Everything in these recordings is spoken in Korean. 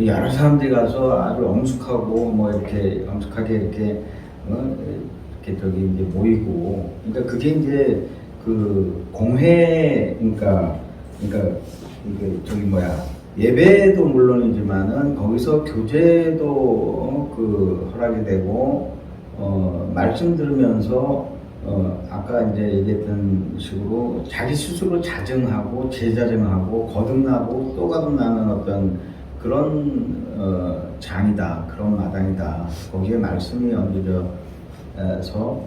여러 사람들이 가서 아주 엄숙하고 뭐 이렇게 엄숙하게 이렇게 이렇게 저기 이제 모이고, 그러니까 그게 이제 그 공회, 그러니까 이게 저기 뭐야, 예배도 물론이지만은 거기서 교제도 그 허락이 되고, 말씀 들으면서 아까 이제 얘기했던 식으로 자기 스스로 자증하고 재자증하고 거듭나고 또 거듭나는 어떤 그런 장이다, 그런 마당이다. 거기에 말씀이 얹어져서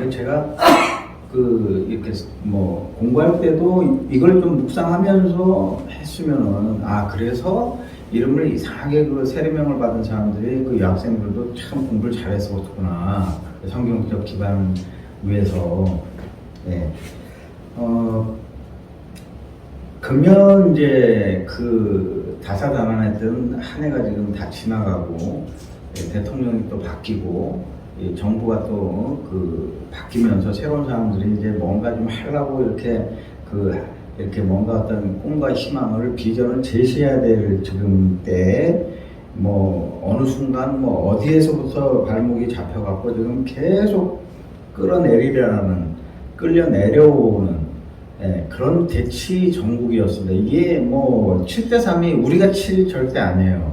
제가 그 이렇게 뭐 공부할 때도 이걸 좀 묵상하면서 했으면은, 아 그래서 이름을 이상하게 그 세례명을 받은 사람들이 그 여학생들도 참 공부를 잘했었구나, 성경적 기반 위해서. 네. 그러면 이제 그 다사다난했던 한 해가 지금 다 지나가고, 대통령이 또 바뀌고, 정부가 또 그 바뀌면서 새로운 사람들이 이제 뭔가 좀 하려고 이렇게 뭔가 어떤 꿈과 희망을, 비전을 제시해야 될 지금 때, 뭐 어느 순간 뭐 어디에서부터 발목이 잡혀갖고 지금 계속 끌려 내려오는 그런 대치 정국이었습니다. 이게 뭐 7대3이 우리가 7 절대 아니에요.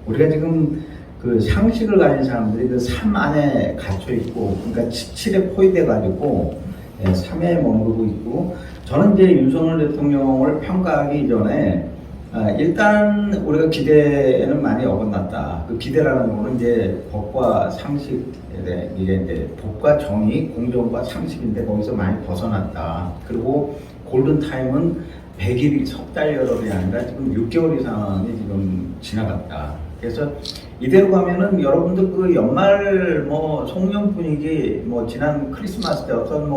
우리가 지금 그 상식을 가진 사람들이 그 3 안에 갇혀 있고, 그러니까 7에 포위돼 가지고 3에 머무르고 있고, 저는 이제 윤석열 대통령을 평가하기 이전에 일단 우리가 기대에는 많이 어긋났다. 그 기대라는 거는 이제 법과 상식, 이게 이제 법과 정의, 공정과 상식인데 거기서 많이 벗어났다. 그리고 골든 타임은 100일, 석 달여름이 아니라 지금 6개월 이상이 지금 지나갔다. 그래서 이대로 가면은 여러분들 그 연말 뭐 송년 분위기, 뭐 지난 크리스마스 때 어떤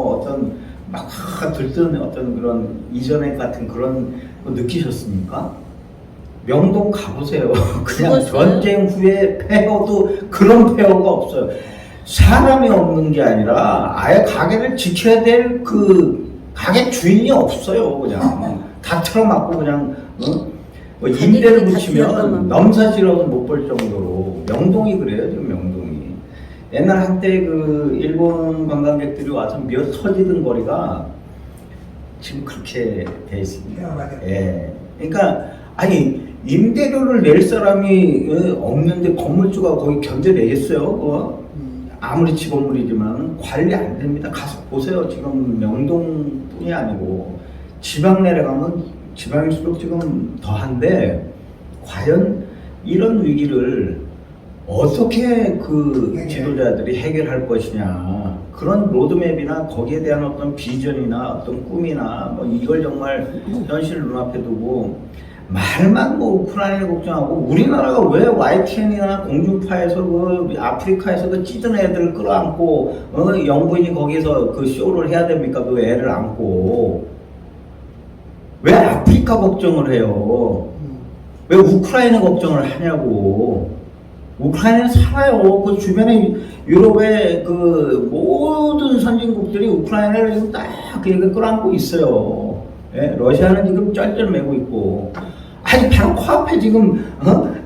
막 들뜬 어떤 그런 이전에 같은 그런 거 느끼셨습니까? 명동 가보세요. 그냥 전쟁 후에 폐허도 그런 폐허가 없어요. 사람이 없는 게 아니라 아예 가게를 지켜야 될 그 가게 주인이 없어요. 그냥 다 틀어막고 그냥 뭐 임대를 붙이면 넘사지러서 못 볼 정도로 명동이 그래요. 지금 명동이. 옛날 한때 그 일본 관광객들이 와서 몇 터지던 거리가 지금 그렇게 돼 있습니다. 예. 그러니까 아니 임대료를 낼 사람이 없는데 건물주가 거기 견뎌내겠어요? 아무리 직원물이지만 관리 안 됩니다. 가서 보세요. 지금 명동뿐이 아니고 지방 내려가면 지방일수록 지금 더한데, 과연 이런 위기를 어떻게 그 지도자들이 해결할 것이냐, 그런 로드맵이나 거기에 대한 어떤 비전이나 어떤 꿈이나 뭐 이걸 정말 현실 눈앞에 두고 말만 뭐 우크라이나 걱정하고, 우리나라가 왜 YTN이나 공중파에서 그 아프리카에서 그 찌든 애들을 끌어안고 영부인이 거기서 그 쇼를 해야 됩니까? 그 애를 안고 왜 아프리카 걱정을 해요? 왜 우크라이나 걱정을 하냐고. 우크라이나는 살아요. 그 주변에 유럽의 그 모든 선진국들이 우크라이나를 지금 딱 이렇게 끌어안고 있어요. 예? 러시아는 지금 쩔쩔매고 있고. 아니 바로 코앞에 지금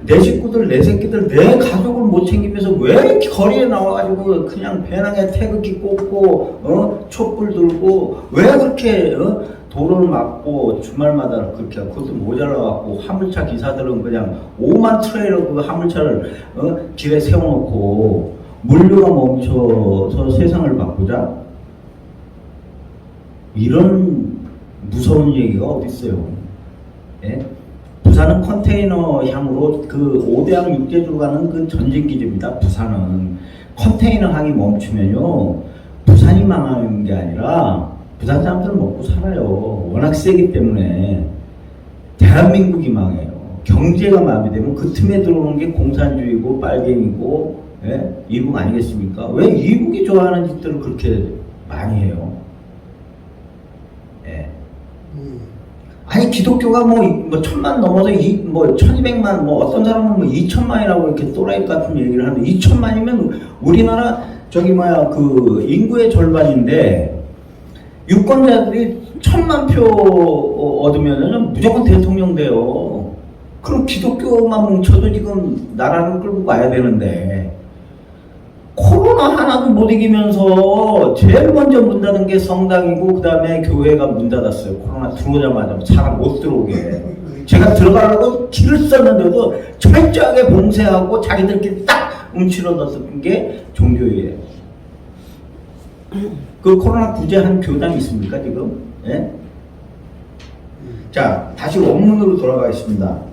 내 식구들, 내 새끼들, 내 가족을 못 챙기면서 왜 이렇게 거리에 나와가지고 그냥 배낭에 태극기 꽂고 촛불 들고 왜 그렇게 도로를 막고 주말마다 그렇게 하고, 그것도 모자라갖고 화물차 기사들은 그냥 5만 트레일러 그 화물차를 길에 세워놓고 물류가 멈춰서 세상을 바꾸자? 이런 무서운 얘기가 어딨어요. 예? 부산은 컨테이너 향으로 그 5대항 육제주 가는 그 전진기지입니다. 부산은 컨테이너 항이 멈추면요 부산이 망하는 게 아니라 부산 사람들은 먹고 살아요. 워낙 세기 때문에 대한민국이 망해요. 경제가 마비되면 그 틈에 들어오는 게 공산주의고 빨갱이고 이북 아니겠습니까? 왜 이북이 좋아하는 짓들을 그렇게 많이 해요? 아니 기독교가 뭐 1000만 넘어서 뭐 1200만, 뭐 어떤 사람은 뭐 2000만이라고 이렇게 또라이 같은 얘기를 하는데, 2000만이면 우리나라 그 인구의 절반인데 유권자들이 1,000만 표 얻으면은 무조건 대통령 돼요. 그럼 기독교만 뭉쳐도 지금 나라를 끌고 가야 되는데 코로나 하나도 못 이기면서 제일 먼저 문 닫은 게 성당이고 그 다음에 교회가 문 닫았어요. 코로나 들어오자마자 사람 못 들어오게. 제가 들어가려고 길을 썼는데도 철저하게 봉쇄하고 자기들끼리 딱 움츠러들었던 게 종교예요. 그 코로나 구제한 교당이 있습니까 지금? 예? 자, 다시 원문으로 돌아가겠습니다.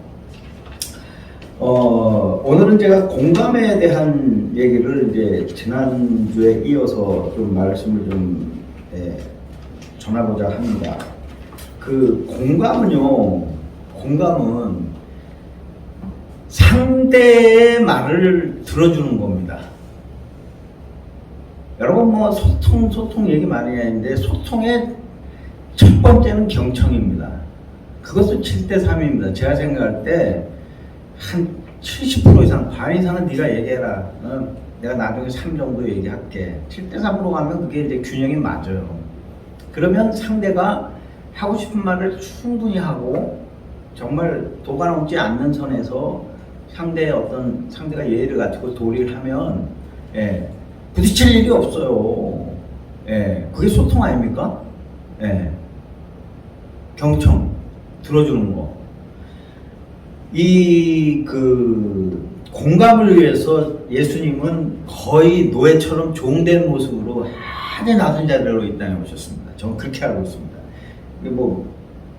오늘은 제가 공감에 대한 얘기를 이제 지난주에 이어서 좀 말씀을 좀 전하고자 합니다. 그 공감은 상대의 말을 들어주는 겁니다. 여러분 뭐 소통 얘기 많이 하는데 소통의 첫 번째는 경청입니다. 그것도 7대3입니다. 제가 생각할 때 한 70% 이상, 반 이상은 네가 얘기해라. 내가 나중에 3 정도 얘기할게. 7대3으로 가면 그게 이제 균형이 맞아요. 그러면 상대가 하고 싶은 말을 충분히 하고 정말 도가 넘지 않는 선에서 상대가 예의를 갖추고 도리를 하면 부딪힐 일이 없어요. 그게 소통 아닙니까? 경청, 들어주는 거. 공감을 위해서 예수님은 거의 노예처럼 종된 모습으로 아주 낮은 자리로 이 땅에 오셨습니다. 저는 그렇게 알고 있습니다. 이게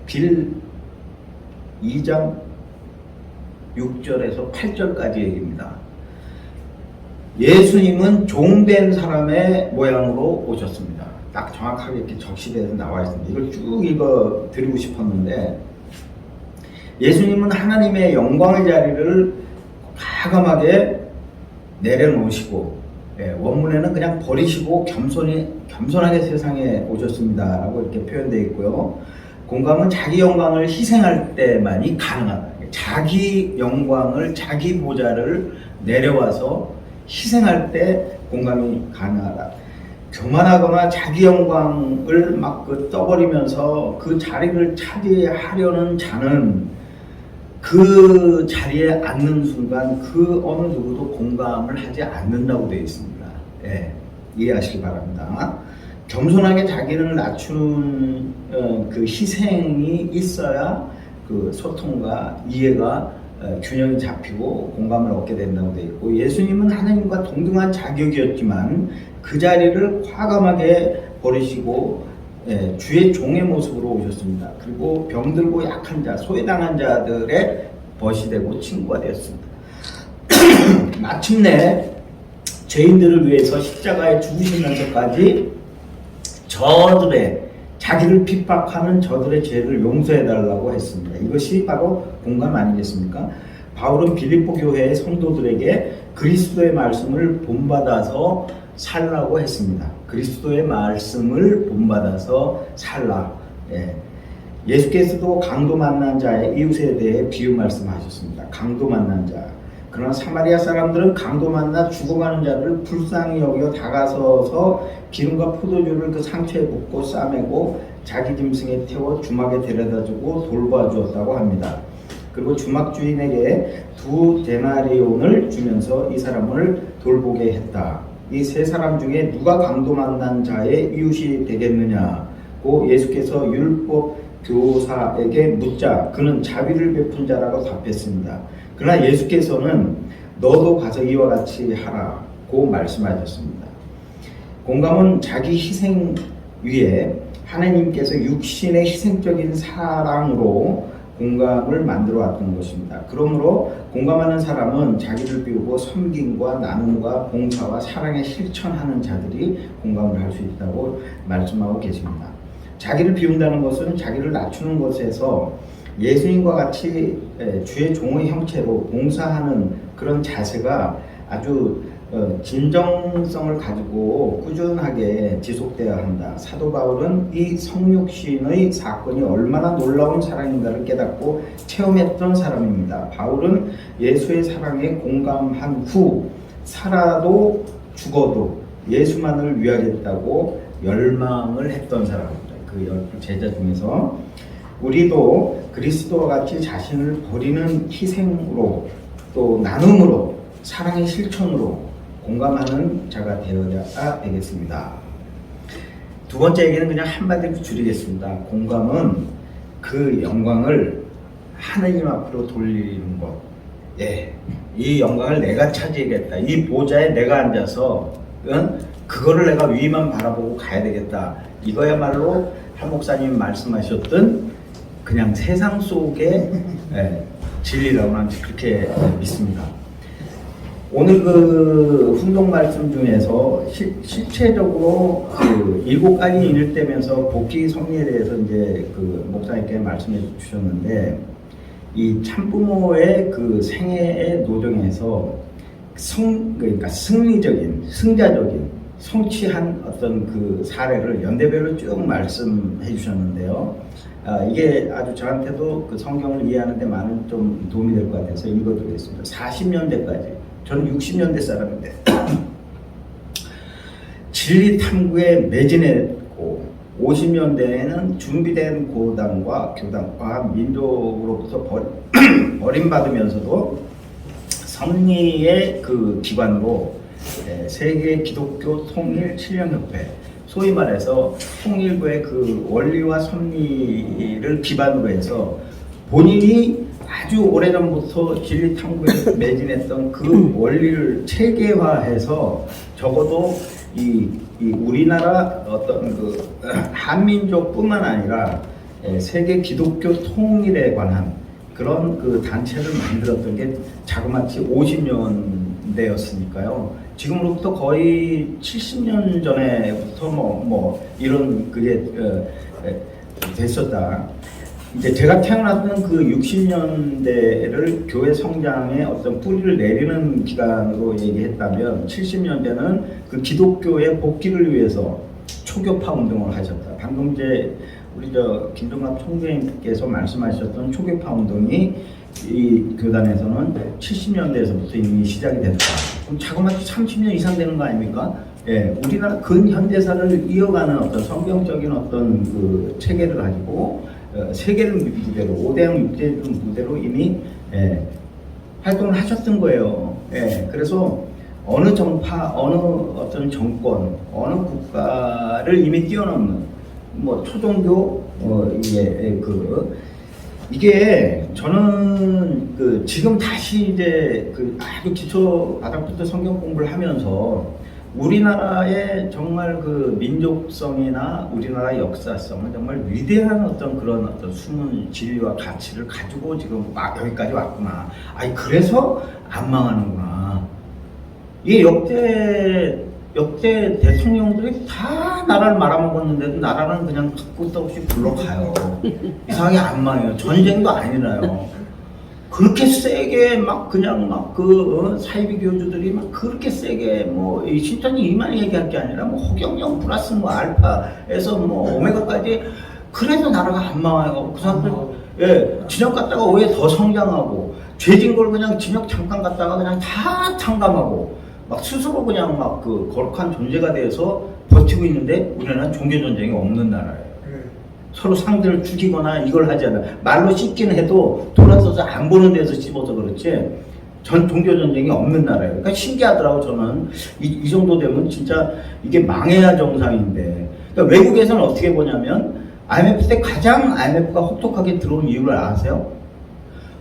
빌 2장 6절에서 8절까지 얘기입니다. 예수님은 종된 사람의 모양으로 오셨습니다. 딱 정확하게 이렇게 적시돼서 나와 있습니다. 이걸 쭉 읽어 드리고 싶었는데, 예수님은 하나님의 영광의 자리를 과감하게 내려놓으시고, 원문에는 그냥 버리시고 겸손하게 세상에 오셨습니다라고 이렇게 표현되어 있고요. 공감은 자기 영광을 희생할 때만이 가능하다. 자기 영광을, 자기 보좌를 내려와서 희생할 때 공감이 가능하다. 교만하거나 자기 영광을 막 떠버리면서 그 자리를 차지하려는 자는 그 자리에 앉는 순간 그 어느 누구도 공감을 하지 않는다고 되어 있습니다. 이해하시기 바랍니다. 겸손하게 자기를 낮추는 그 희생이 있어야 그 소통과 이해가 균형이 잡히고 공감을 얻게 된다고 되어 있고, 예수님은 하나님과 동등한 자격이었지만 그 자리를 과감하게 버리시고 주의 종의 모습으로 오셨습니다. 그리고 병들고 약한 자, 소외당한 자들의 벗이 되고 친구가 되었습니다. 마침내 죄인들을 위해서 십자가에 죽으시면서까지 자기를 핍박하는 저들의 죄를 용서해달라고 했습니다. 이것이 바로 공감 아니겠습니까? 바울은 빌립보 교회의 성도들에게 그리스도의 말씀을 본받아서 살라고 했습니다. 그리스도의 말씀을 본받아서 살라. 예수께서도 강도 만난 자의 이웃에 대해 비유 말씀하셨습니다. 강도 만난 자. 그러나 사마리아 사람들은 강도 만나 죽어가는 자를 불쌍히 여겨 다가서서 기름과 포도주를 그 상처에 붓고 싸매고 자기 짐승에 태워 주막에 데려다주고 돌봐주었다고 합니다. 그리고 주막 주인에게 2 데나리온을 주면서 이 사람을 돌보게 했다. 이 3사람 중에 누가 강도 만난 자의 이웃이 되겠느냐고 예수께서 율법 교사에게 묻자 그는 자비를 베푼 자라고 답했습니다. 그러나 예수께서는 너도 가서 이와 같이 하라고 말씀하셨습니다. 공감은 자기 희생 위에 하나님께서 육신의 희생적인 사랑으로 공감을 만들어 왔던 것입니다. 그러므로 공감하는 사람은 자기를 비우고 섬김과 나눔과 봉사와 사랑에 실천하는 자들이 공감을 할 수 있다고 말씀하고 계십니다. 자기를 비운다는 것은 자기를 낮추는 것에서 예수님과 같이 주의 종의 형체로 봉사하는 그런 자세가 아주 진정성을 가지고 꾸준하게 지속되어야 한다. 사도 바울은 이 성육신의 사건이 얼마나 놀라운 사랑인가를 깨닫고 체험했던 사람입니다. 바울은 예수의 사랑에 공감한 후 살아도 죽어도 예수만을 위하겠다고 멸망을 했던 사람입니다. 그 12제자 중에서 우리도 그리스도와 같이 자신을 버리는 희생으로 또 나눔으로 사랑의 실천으로 공감하는 자가 되어야 되겠습니다. 두 번째 얘기는 그냥 한마디로 줄이겠습니다. 공감은 그 영광을 하느님 앞으로 돌리는 것. 예, 이 영광을 내가 차지하겠다. 이 보좌에 내가 앉아서 그거를 내가 위만 바라보고 가야 되겠다. 이거야말로 한 목사님 말씀하셨던 그냥 세상 속의 진리라고 나는 그렇게 믿습니다. 오늘 그 훈독 말씀 중에서 실체적으로 그 7가지 인을 떼면서 복귀 섭리에 대해서 이제 그 목사님께 말씀해 주셨는데, 이 참부모의 그 생애의 노정에서 그러니까 승자적인 성취한 어떤 그 사례를 연대별로 쭉 말씀해 주셨는데요. 이게 아주 저한테도 그 성경을 이해하는 데 많은 좀 도움이 될 것 같아서 읽어드리겠습니다. 40년대까지 저는 60년대 사람인데 진리 탐구에 매진했고 50년대에는 준비된 고당과 교당과 민족으로부터 버림받으면서도 섭리의 그 기관으로 세계 기독교 통일 7년협회, 소위 말해서 통일부의 그 원리와 섭리를 기반으로 해서 본인이 아주 오래전부터 진리 탐구에 매진했던 그 원리를 체계화해서 적어도 이 우리나라 어떤 그 한민족뿐만 아니라 세계 기독교 통일에 관한 그런 그 단체를 만들었던 게 자그마치 50년대였으니까요. 지금으로부터 거의 70년 전에부터 뭐 이런 그게 됐었다. 이제 제가 태어났던 그 60년대를 교회 성장의 어떤 뿌리를 내리는 기간으로 얘기했다면 70년대는 그 기독교의 복귀를 위해서 초교파 운동을 하셨다. 방금 이제 우리 김종갑 총재님께서 말씀하셨던 초교파 운동이 이 교단에서는 70년대에서부터 이미 시작이 됐다. 그럼 자그마치 30년 이상 되는 거 아닙니까? 예, 우리나라 근현대사를 이어가는 어떤 성경적인 어떤 그 체계를 가지고 세계를 무대로 5대양 6대 무대로 이미 활동을 하셨던 거예요. 그래서 어느 정파, 어느 어떤 정권, 어느 국가를 이미 뛰어넘는 뭐 초종교 이게 저는 그 지금 다시 이제 그 아주 기초 바닥부터 성경 공부를 하면서 우리나라의 정말 그 민족성이나 우리나라 역사성은 정말 위대한 어떤 그런 어떤 숨은 진리와 가치를 가지고 지금 막 여기까지 왔구나. 아니 그래서 안 망하는구나. 이게 역대 대통령들이 다 나라를 말아먹었는데도 나라는 그냥 끝도 없이 굴러가요. 이상하게 안 망해요. 전쟁도 아니라요. 그렇게 세게 막 그냥 막 그 사이비 교주들이 막 그렇게 세게 뭐 신천지 이만 얘기할 게 아니라 뭐 허경영 플러스 뭐 알파에서 뭐 오메가까지 그래도 나라가 안 망해요. 그 사람들 진영 갔다가 오히려 더 성장하고 죄진 걸 그냥 진영 잠깐 갔다가 그냥 다 탕감하고 막 스스로 그냥 막 그 거룩한 존재가 돼서 버티고 있는데 우리나라는 종교 전쟁이 없는 나라예요. 서로 상대를 죽이거나 이걸 하지 않아. 말로 씹기는 해도 돌아서서 안 보는 데서 씹어서 그렇지 전 종교 전쟁이 없는 나라예요. 그러니까 신기하더라고. 저는 이 정도 되면 진짜 이게 망해야 정상인데, 그러니까 외국에서는 어떻게 보냐면 IMF 때 가장 IMF가 혹독하게 들어온 이유를 아세요?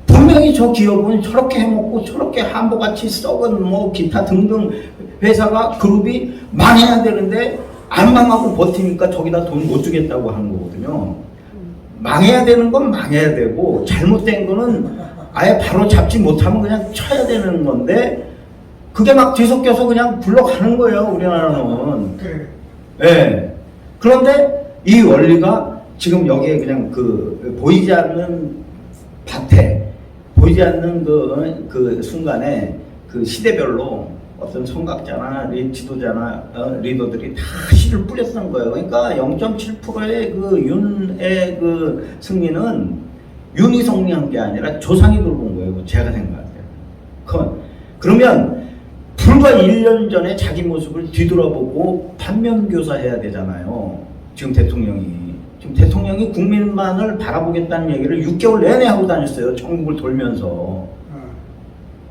분명히 저 기업은 저렇게 해먹고 저렇게 한보같이 썩은 뭐 기타 등등 회사가 그룹이 망해야 되는데 안 망하고 버티니까 저기다 돈 못 주겠다고 하는 거거든요. 망해야 되는 건 망해야 되고 잘못된 거는 아예 바로 잡지 못하면 그냥 쳐야 되는 건데 그게 막 뒤섞여서 그냥 굴러가는 거예요. 우리나라는. 네. 그런데 이 원리가 지금 여기에 그냥 그 보이지 않는 밭에 보이지 않는 그 순간에 그 시대별로 어떤 선각자나 지도자나 리더들이 다 씨를 뿌렸던 거예요. 그러니까 0.7%의 그 윤의 그 승리는 윤이 승리한 게 아니라 조상이 돌본 거예요. 제가 생각할 때. 그러면 불과 1년 전에 자기 모습을 뒤돌아보고 반면교사해야 되잖아요. 지금 대통령이 국민만을 바라보겠다는 얘기를 6개월 내내 하고 다녔어요. 전국을 돌면서.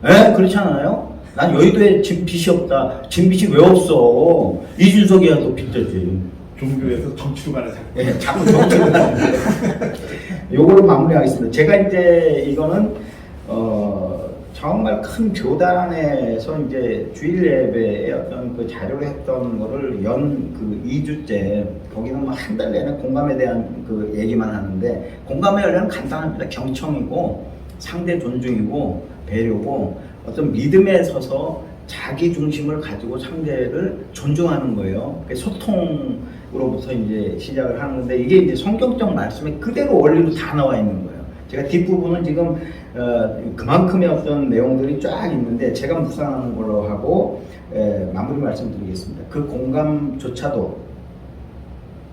에? 그렇지 않아요? 난 여의도에 빚이 없다. 빚이 왜 없어? 이준석이야 또 빚졌지. 종교에서 정치로 가는 사람. 예, 자꾸 정치로 가는데. 요거를 마무리하겠습니다. 제가 이제 이거는 정말 큰 교단에서 이제 주일 예배에 어떤 그 자료를 했던 거를 그 2주째 거기는 뭐 한 달 내내 공감에 대한 그 얘기만 하는데, 공감의 원리는 간단합니다. 경청이고 상대 존중이고 배려고 어떤 믿음에 서서 자기 중심을 가지고 상대를 존중하는 거예요. 소통으로부터 이제 시작을 하는데, 이게 이제 성경적 말씀에 그대로 원리로 다 나와 있는 거예요. 제가 뒷부분은 지금 그만큼의 어떤 내용들이 쫙 있는데 제가 묵상하는 걸로 하고 마무리 말씀드리겠습니다. 그 공감조차도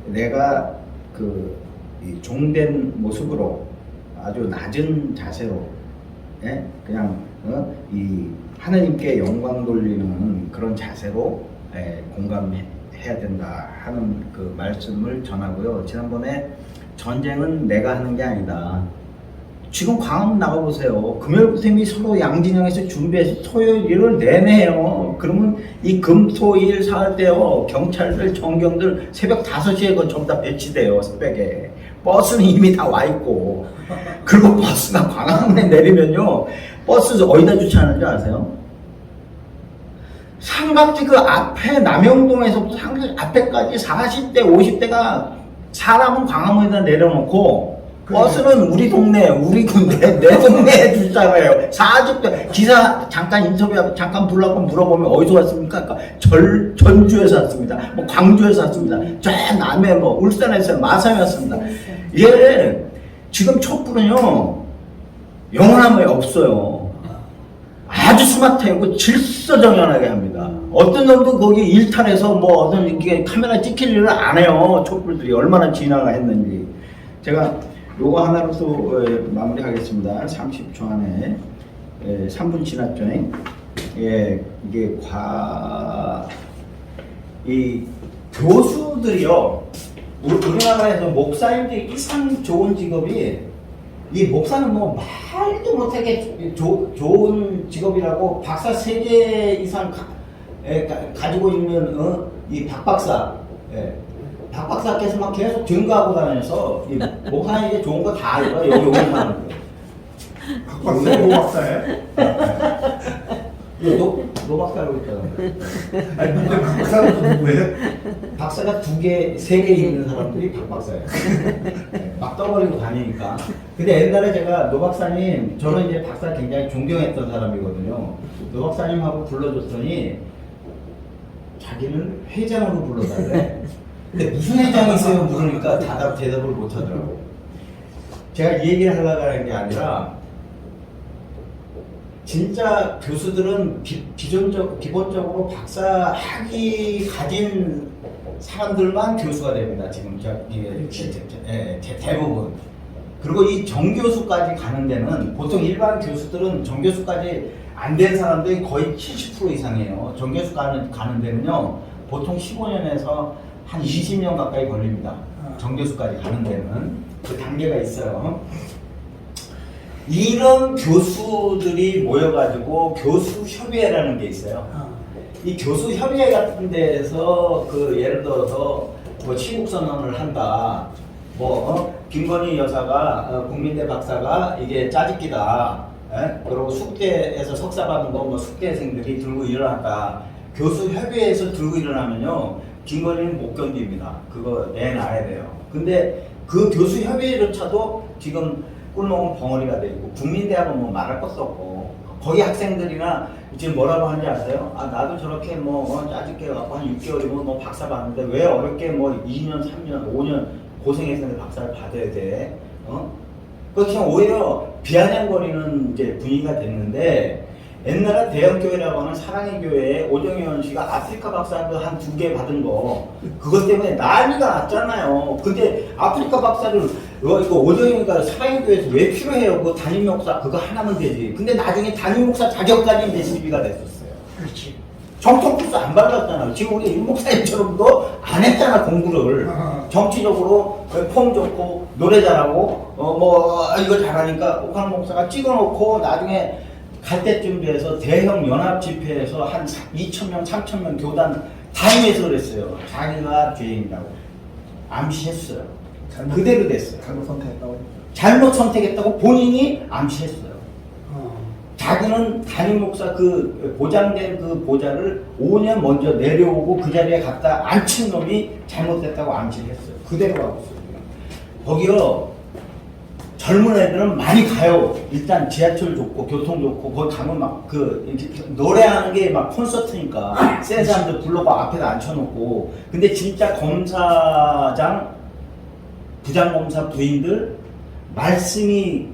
내가 이 종된 모습으로 아주 낮은 자세로 그냥 이 하나님께 영광 돌리는 그런 자세로 공감해야 된다 하는 그 말씀을 전하고요. 지난번에 전쟁은 내가 하는 게 아니다. 지금 광화문 나가보세요. 금요일부터 이미 서로 양진영에서 준비해서 토요일 일을 내내요. 그러면 이 금, 토, 일, 사흘 때요. 경찰들, 정경들 새벽 5시에 그건 전부 다 배치돼요. 새벽에. 버스는 이미 다 와 있고. 그리고 버스가 광화문에 내리면요. 버스 어디다 주차하는지 아세요? 삼각지 그 앞에 남영동에서부터 삼각지 앞에까지 40대, 50대가 사람은 광화문에다 내려놓고 버스는 우리 동네, 우리 군대, 내 동네에 주차해요. 40대 기사 잠깐 잠깐 불러고 물어보면 어디서 왔습니까? 그러니까 전주에서 왔습니다. 뭐 광주에서 왔습니다. 저 남해 뭐 울산에서 마산에 왔습니다. 이게 지금 촛불은요 영원함이 없어요. 아주 스마트하고 질서정연하게 합니다. 어떤 놈도 거기 일탈해서 뭐 어떤 이게 카메라 찍힐 일을 안 해요. 촛불들이 얼마나 진화가 했는지. 제가 요거 하나로 또 마무리하겠습니다. 30초 안에 3분 지났죠. 예, 이게 이 교수들이요, 우리나라에서 목사님들이 이상 좋은 직업이, 이 목사는 뭐 말도 못하게 좋은 직업이라고 박사 3개 이상 가지고 있는 이 박박사, 박 박사께서 막 계속 증거하고 다녀서 이 목사님이 좋은 거 다 알아요. 여기 오는 사람들. 박 박사, 노 박사예요? 노 박사라고 했잖아요. 아니 근데 박 박사는 누구예요? 박사가 2개, 3개 있는 사람들이 박 박사예요. 막 떠버리고 다니니까. 근데 옛날에 제가 노 박사님, 저는 이제 박사 굉장히 존경했던 사람이거든요. 노 박사님하고 불러줬더니 자기는 회장으로 불러달래. 근데 무슨 회장이 있어요? 물으니까 대답을 못 하더라고. 제가 이 얘기를 하려고 하는 게 아니라, 진짜 교수들은 기본적으로 박사 학위 가진 사람들만 교수가 됩니다. 지금 대부분. 그리고 이 정교수까지 가는 데는, 보통 일반 교수들은 정교수까지 안 된 사람들이 거의 70% 이상이에요. 정교수 가는 데는요, 보통 15년에서 한 20년 가까이 걸립니다. 정교수까지 가는 데는 그 단계가 있어요. 이런 교수들이 모여가지고 교수협의회라는 게 있어요. 이 교수협의회 같은 데에서 예를 들어서 뭐 치국선언을 한다. 김건희 여사가 국민대 박사가 이게 짜집기다. 그리고 숙대에서 석사 받은 거 뭐 숙대생들이 들고 일어났다. 교수협의회에서 들고 일어나면요, 김건희는 못 견딥니다. 그거 내놔야 돼요. 근데 그 교수협의회조차도 지금 꿀먹은 벙어리가 돼 있고, 국민대학은 뭐 말할 것도 없고, 거기 학생들이나 지금 뭐라고 하는지 아세요? 나도 저렇게 짜집게 갖고 한 6개월이면 뭐 박사 받는데 왜 어렵게 뭐 2년, 3년, 5년 고생해서 박사를 받아야 돼? 그렇게 오히려 비아냥거리는 이제 분위기가 됐는데, 옛날에 대형교회라고 하는 사랑의 교회에 오정현 씨가 아프리카 박사도 한 2개 받은 거, 그것 때문에 난리가 났잖아요. 근데 아프리카 박사를 이거 오정현이가 사랑의 교회에서 왜 필요해요? 담임 목사 그거 하나면 되지. 근데 나중에 담임 목사 자격까지 이제 시비가 됐었어요. 그렇지. 정통 코스 안 밟았잖아. 지금 우리 임 목사님처럼도 안 했잖아, 공부를. 정치적으로 폼 좋고 노래 잘하고 이거 잘하니까 옥황 목사가 찍어놓고 나중에 갈 때쯤 돼서 대형 연합 집회에서 한 2,000명, 3,000명 교단 다니면서 그랬어요. 자기가 죄인이라고 암시했어요. 그대로 됐어요. 잘못 선택했다고. 잘못 선택했다고 본인이 암시했어요. 자기는 담임 목사 그 보장된 그 보좌를 5년 먼저 내려오고 그 자리에 갖다 앉힌 놈이 잘못됐다고 암시를 했어요. 그대로 가고 있어요. 거기요, 젊은 애들은 많이 가요. 일단 지하철 좋고 교통 좋고 거기 가면 막 노래하는 게 막 콘서트니까 센 사람들 불러고 앞에다 앉혀놓고. 근데 진짜 검사장, 부장검사 부인들 말씀이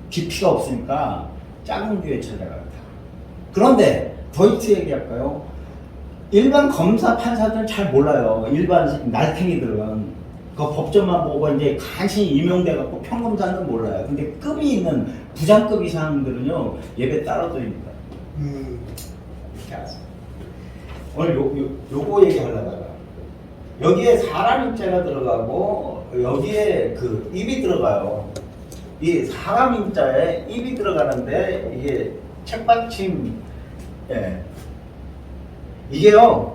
깊이가 없으니까 작은 교회 찾아가요. 그런데 더이트 얘기할까요? 일반 검사 판사들은 잘 몰라요. 일반 날탱이들은 그 법전만 보고 이제 간신히 임용돼 갖고 평검사는 몰라요. 근데 급이 있는 부장급 이상들은요 예배 따로 드립니다. 이렇게 하세요. 오늘 요거 얘기하려다가 여기에 사람 인자가 들어가고 여기에 그 입이 들어가요. 이 사람 인자에 입이 들어가는데 이게 책받침, 예. 이게요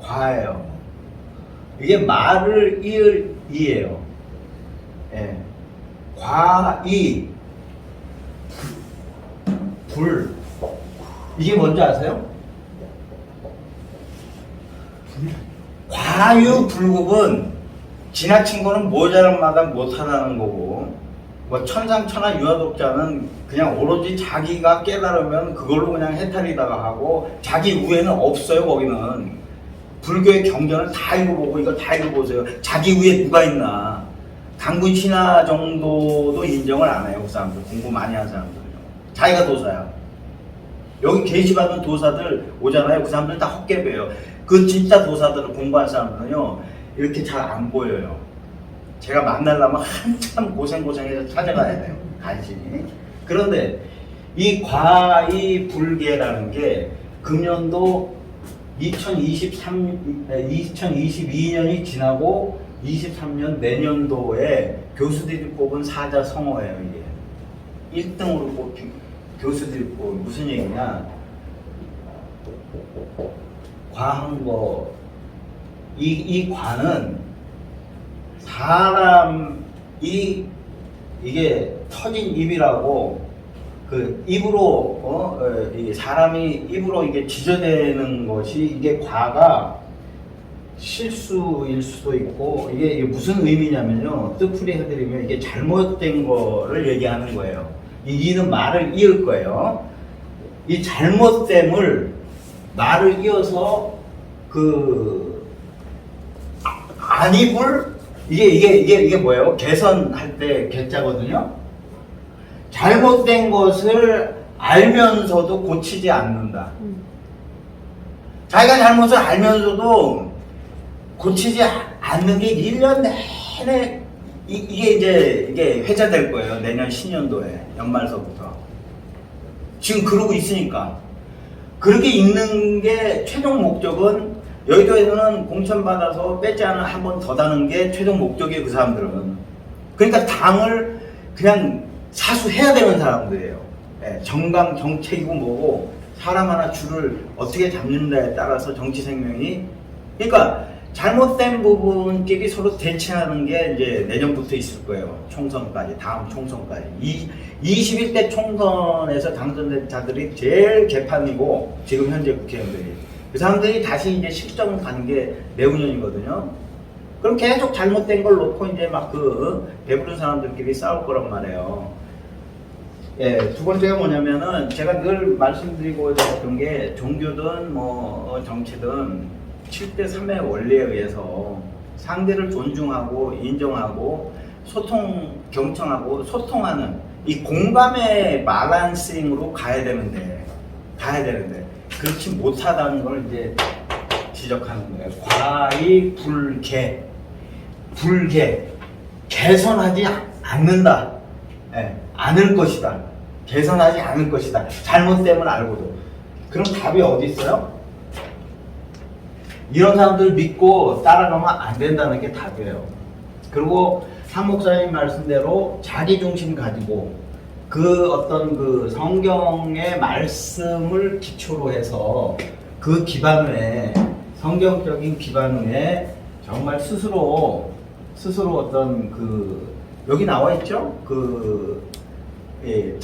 과예요. 이게 말을 이을 이예요. 예. 과이 불. 이게 뭔지 아세요? 과유불급은 지나친 거는 모자란 마당 못하다는 거고, 뭐 천상천하 유아독자는 그냥 오로지 자기가 깨달으면 그걸로 그냥 해탈이다가 하고 자기 우애는 없어요. 거기는 불교의 경전을 다 읽어보고 이거 다 읽어보세요. 자기 우애 누가 있나. 당군 신화 정도도 인정을 안 해요. 그 사람들 공부 많이 한 사람들은요. 자기가 도사야. 여기 계시받은 도사들 오잖아요. 그 사람들 다 헛개배예요. 그 진짜 도사들을 공부한 사람들은요 이렇게 잘 안 보여요. 제가 만나려면 한참 고생해서 찾아가야 돼요. 간신히. 그런데 이 과이불계라는 게 금년도 2022년이 지나고 23년 내년도에 교수들이 뽑은 사자성어예요. 이게 1등으로 뽑힌 교수들이 뽑은 무슨 얘기냐, 과한 거. 이 과는 사람이 이게 터진 입이라고, 그 입으로 이게 사람이 입으로 이게 지저대는 것이 이게 과가 실수일 수도 있고, 이게 무슨 의미냐면요, 뜻풀이 해드리면 이게 잘못된 거를 얘기하는 거예요. 이는 말을 이을 거예요. 이 잘못됨을 말을 이어서 안입을 이게 뭐예요? 개선할 때 개자거든요. 잘못된 것을 알면서도 고치지 않는다. 자기가 잘못을 알면서도 고치지 않는 게 1년 내내 이게 회자될 거예요. 내년 신년도에 연말서부터. 지금 그러고 있으니까. 그렇게 있는 게 최종 목적은, 여의도에서는 공천받아서 뺏지 않아 한 번 더 다는 게 최종 목적이에요. 그 사람들은. 그러니까 당을 그냥 사수해야 되는 사람들이에요. 예, 정강 정책이고 뭐고 사람 하나 줄을 어떻게 잡는다에 따라서 정치 생명이, 그러니까 잘못된 부분끼리 서로 대치하는 게 이제 내년부터 있을 거예요. 총선까지, 다음 총선까지. 21대 총선에서 당선된 자들이 제일 개판이고, 지금 현재 국회의원들이. 그 사람들이 다시 이제 실정 가는 게 내후년이거든요. 그럼 계속 잘못된 걸 놓고 이제 막 배부른 사람들끼리 싸울 거란 말이에요. 예, 두 번째가 뭐냐면은, 제가 늘 말씀드리고 있던 게, 종교든 정치든 7대3의 원리에 의해서 상대를 존중하고 인정하고 경청하고 소통하는 이 공감의 바란싱으로 가야 되는데 그렇지 못하다는 걸 이제 지적하는 거예요. 불계 개선하지 않는다. 예, 않을 것이다. 개선하지 않을 것이다. 잘못됨을 알고도. 그럼 답이 어디 있어요? 이런 사람들 믿고 따라가면 안 된다는 게 답이에요. 그리고 상 목사님 말씀대로 자기 중심 가지고 그 어떤 그 성경의 말씀을 기초로 해서 그 기반 외에 성경적인 기반 외에 정말 스스로 어떤 그 여기 나와 있죠? 그 예,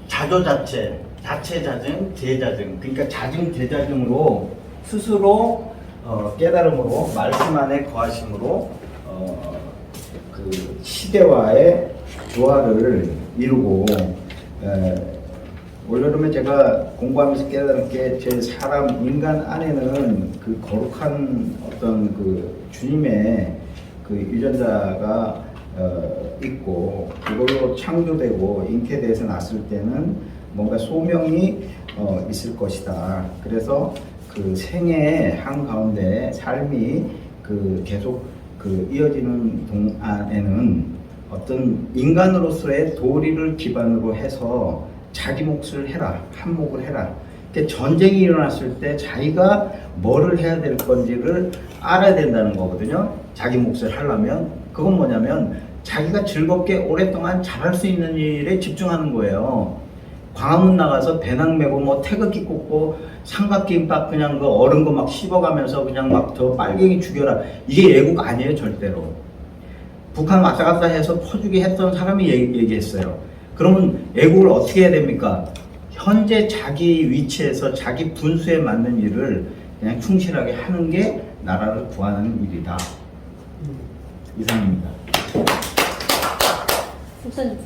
자조자체, 자체자증, 제자증. 그러니까 자증, 제자증으로 스스로 깨달음으로 말씀 안에 거하심으로 그 시대와의 조화를 이루고 원래는 제가 공부하면서 깨달은 게 제 사람 인간 안에는 그 거룩한 어떤 그 주님의 그 유전자가 있고 그걸로 창조되고 잉태돼서 났을 때는 뭔가 소명이 있을 것이다. 그래서 그 생애의 한 가운데 삶이 그 계속 그 이어지는 동안에는 어떤 인간으로서의 도리를 기반으로 해서 자기 몫을 해라, 한몫을 해라. 그러니까 전쟁이 일어났을 때 자기가 뭐를 해야 될 건지를 알아야 된다는 거거든요. 자기 몫을 하려면 그건 뭐냐면 자기가 즐겁게 오랫동안 잘할 수 있는 일에 집중하는 거예요. 광화문 나가서 배낭 메고 뭐 태극기 꽂고 삼각김밥 그냥 그 얼은 거 막 씹어가면서 그냥 막 저 빨갱이 죽여라. 이게 애국 아니에요, 절대로. 북한 왔다 갔다 해서 퍼주기 했던 사람이 얘기했어요. 그러면 애국을 어떻게 해야 됩니까? 현재 자기 위치에서 자기 분수에 맞는 일을 그냥 충실하게 하는 게 나라를 구하는 일이다. 이상입니다. 목사님.